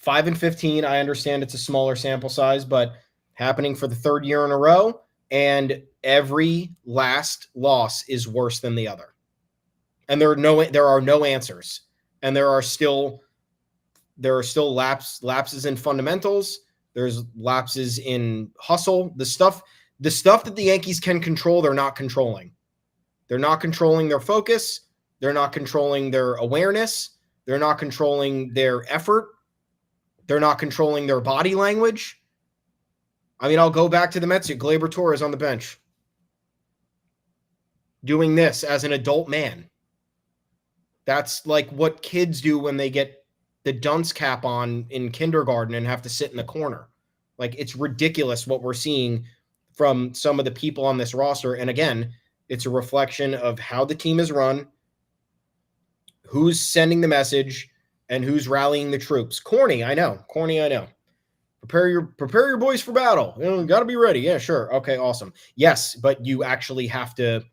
5-15. I understand it's a smaller sample size, but happening for the 3rd year in a row, and every last loss is worse than the other. And there are no answers. And there are still lapses in fundamentals. There's lapses in hustle. The stuff that the Yankees can control, they're not controlling. They're not controlling their focus. They're not controlling their awareness. They're not controlling their effort. They're not controlling their body language. I mean, I'll go back to the Mets. Gleyber Torres on the bench doing this as an adult man. That's like what kids do when they get the dunce cap on in kindergarten and have to sit in the corner. Like, it's ridiculous what we're seeing from some of the people on this roster. And again, it's a reflection of how the team is run, who's sending the message, and who's rallying the troops. Corny, I know. Prepare your boys for battle. Got to be ready. Yeah, sure. Okay, awesome. Yes, but you actually have to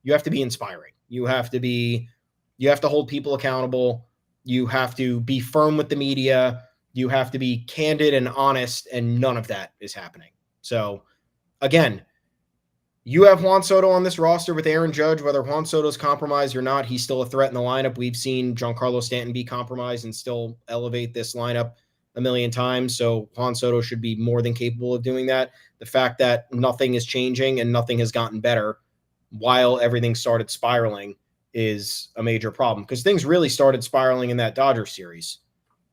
be inspiring. You have to hold people accountable. You have to be firm with the media. You have to be candid and honest, and none of that is happening. So, again, You have Juan Soto on this roster with Aaron Judge. Whether Juan Soto's compromised or not, he's still a threat in the lineup. We've seen Giancarlo Stanton be compromised and still elevate this lineup a million times. So Juan Soto should be more than capable of doing that. The fact that nothing is changing and nothing has gotten better while everything started spiraling is a major problem, because things really started spiraling in that Dodgers series.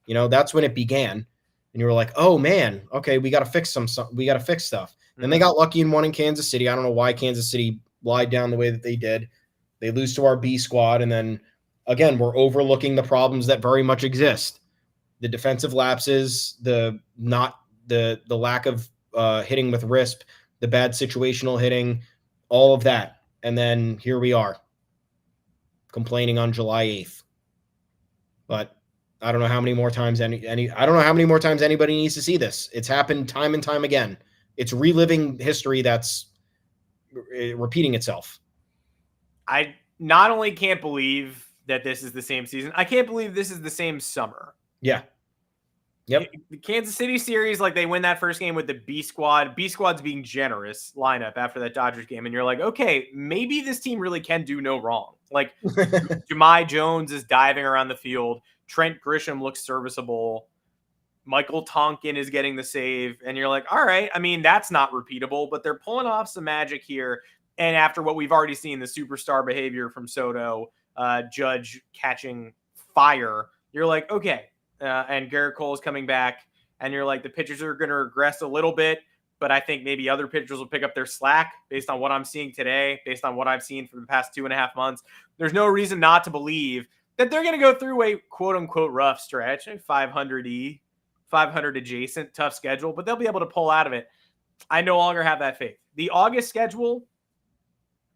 You know, that's when it began. And you were like, oh man, okay, we got to fix we got to fix stuff. Then they got lucky and won in Kansas City. I don't know why Kansas City lied down the way that they did. They lose to our B squad. And then again, we're overlooking the problems that very much exist. The defensive lapses, the lack of hitting with RISP, the bad situational hitting, all of that. And then here we are complaining on July 8th. But I don't know how many more times I don't know how many more times anybody needs to see this. It's happened time and time again. It's reliving history that's repeating itself. I not only can't believe that this is the same season, I can't believe this is the same summer. Yeah. Yep. The Kansas City series, like they win that first game with the B squad's being generous lineup after that Dodgers game. And you're like, okay, maybe this team really can do no wrong. Like Jahmai Jones is diving around the field. Trent Grisham looks serviceable. Michael Tonkin is getting the save. And you're like, all right, I mean, that's not repeatable, but they're pulling off some magic here. And after what we've already seen, the superstar behavior from Soto, Judge catching fire, you're like, okay. And Gerrit Cole is coming back. And you're like, the pitchers are going to regress a little bit, but I think maybe other pitchers will pick up their slack based on what I'm seeing today, based on what I've seen for the past 2.5 months. There's no reason not to believe that they're going to go through a quote-unquote rough stretch, 500 adjacent, tough schedule, but they'll be able to pull out of it. I no longer have that faith. The August schedule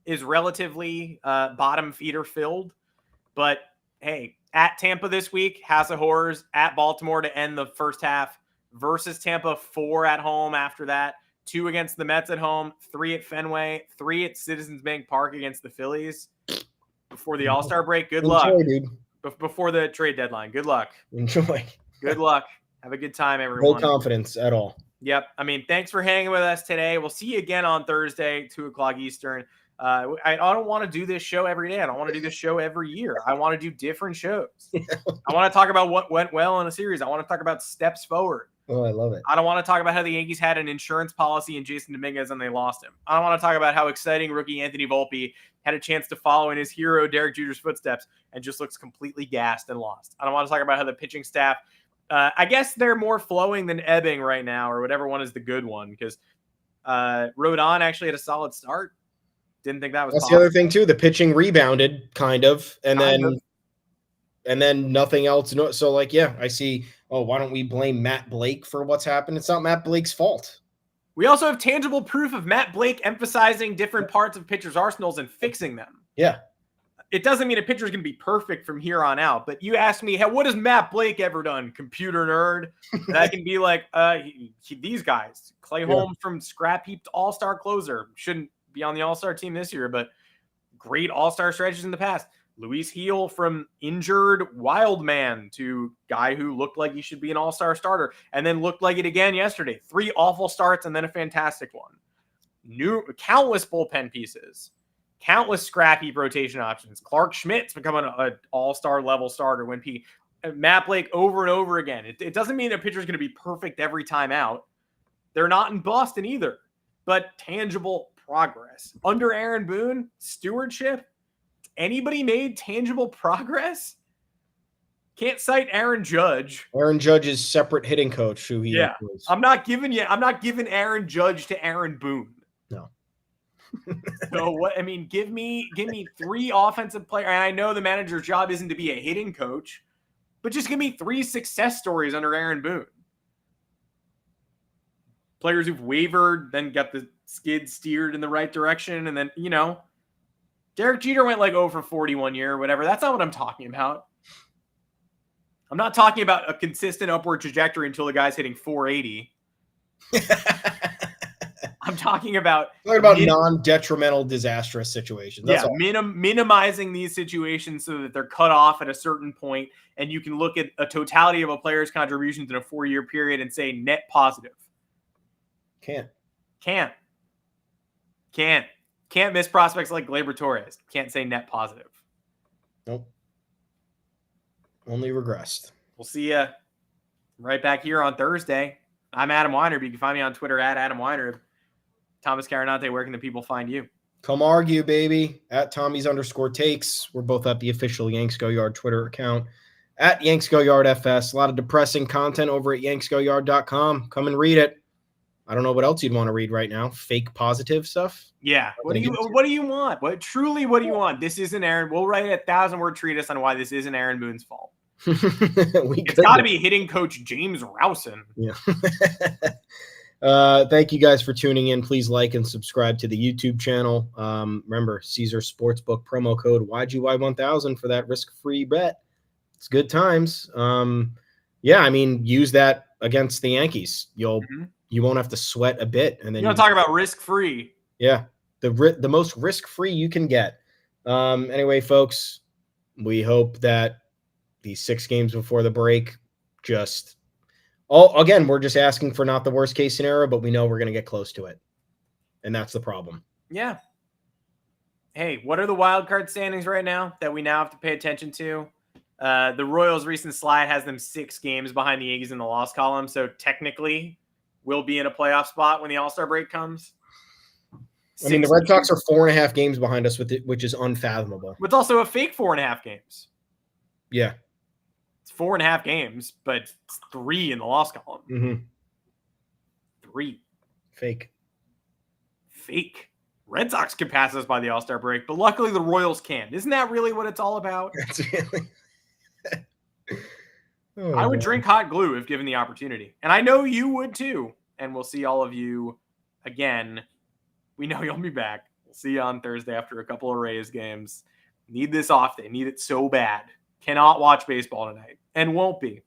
is relatively bottom feeder filled, but hey, at Tampa this week, House of Horrors, at Baltimore to end the first half, versus Tampa, 4 at home after that, 2 against the Mets at home, 3 at Fenway, 3 at Citizens Bank Park against the Phillies before the All-Star break. Good luck. Dude. Before the trade deadline. Good luck. Enjoy. Good luck. Have a good time, everyone. No confidence at all. Yep. I mean, thanks for hanging with us today. We'll see you again on Thursday, 2:00 Eastern. I don't want to do this show every day. I don't want to do this show every year. I want to do different shows. I want to talk about what went well in a series. I want to talk about steps forward. Oh, I love it. I don't want to talk about how the Yankees had an insurance policy in Jason Dominguez and they lost him. I don't want to talk about how exciting rookie Anthony Volpe had a chance to follow in his hero Derek Jeter's footsteps and just looks completely gassed and lost. I don't want to talk about how the pitching staff, I guess they're more flowing than ebbing right now, or whatever one is the good one, because Rodon actually had a solid start. Didn't think that was That's possible. the other thing too. The pitching rebounded kind of, and then nothing else. No, so like, yeah, I see. Oh, why don't we blame Matt Blake for what's happened? It's not Matt Blake's fault. We also have tangible proof of Matt Blake emphasizing different parts of pitchers' arsenals and fixing them. Yeah. It doesn't mean a pitcher is going to be perfect from here on out, but you ask me, hey, what has Matt Blake ever done? Computer nerd. And I can be like, these guys. Clay Holmes from scrap heap to all-star closer. Shouldn't be on the all-star team this year, but great all-star stretches in the past. Luis Heel from injured wild man to guy who looked like he should be an all-star starter and then looked like it again yesterday. 3 awful starts and then a fantastic one. Countless bullpen pieces. Countless scrap heap rotation options. Clark Schmidt's becoming an all-star level starter when Matt Blake over and over again. It doesn't mean a pitcher is going to be perfect every time out. They're not in Boston either, but tangible progress. Under Aaron Boone, stewardship, anybody made tangible progress? Can't cite Aaron Judge. Aaron Judge's separate hitting coach who he employs. I'm not giving Aaron Judge to Aaron Boone. No. So what? I mean, give me 3 offensive players. I know the manager's job isn't to be a hitting coach, but just give me 3 success stories under Aaron Boone. Players who've wavered, then got the skid steered in the right direction, and then, Derek Jeter went like 0 for 40 one year or whatever. That's not what I'm talking about. I'm not talking about a consistent upward trajectory until the guy's hitting 480. I'm talking about non-detrimental, disastrous situations. That's all. Minimizing these situations so that they're cut off at a certain point, and you can look at a totality of a player's contributions in a 4-year period and say net positive. Can't. Can't miss prospects like Gleyber Torres. Can't say net positive. Nope. Only regressed. We'll see you right back here on Thursday. I'm Adam Weinrib. You can find me on Twitter at Adam Weinrib. Thomas Carannante, where can the people find you? Come argue, baby. At Tommy's_takes. We're both at the official Yanks Go Yard Twitter account. At Yanks Go Yard FS. A lot of depressing content over at yanksgoyard.com. Come and read it. I don't know what else you'd want to read right now. Fake positive stuff. Yeah. What do you want? What do you want? This isn't Aaron. We'll write a 1,000-word treatise on why this isn't Aaron Boone's fault. It's got to be hitting coach James Rowson. Yeah. Thank you guys for tuning in. Please like and subscribe to the YouTube channel. Remember, Caesar Sportsbook promo code YGY1000 for that risk-free bet. It's good times. Yeah, I mean, use that against the Yankees. You won't have to sweat a bit. And then you want to talk about risk-free. Yeah, the most risk-free you can get. Anyway, folks, we hope that these 6 games before the break again, we're just asking for not the worst case scenario, but we know we're going to get close to it. And that's the problem. Yeah. Hey, what are the wild card standings right now that we now have to pay attention to? The Royals' recent slide has them 6 games behind the Yankees in the loss column. So technically we'll be in a playoff spot when the All-Star break comes. I mean, the Red Sox are 4.5 games behind us, which is unfathomable. It's also a fake 4.5 games. Yeah. It's 4.5 games, but it's 3 in the loss column. Mm-hmm. 3. Fake. Red Sox can pass us by the All-Star break, but luckily the Royals can. Isn't that really what it's all about? That's really... I would drink hot glue if given the opportunity. And I know you would too. And we'll see all of you again. We know you'll be back. We'll see you on Thursday after a couple of Rays games. Need this off. They need it so bad. Cannot watch baseball tonight and won't be.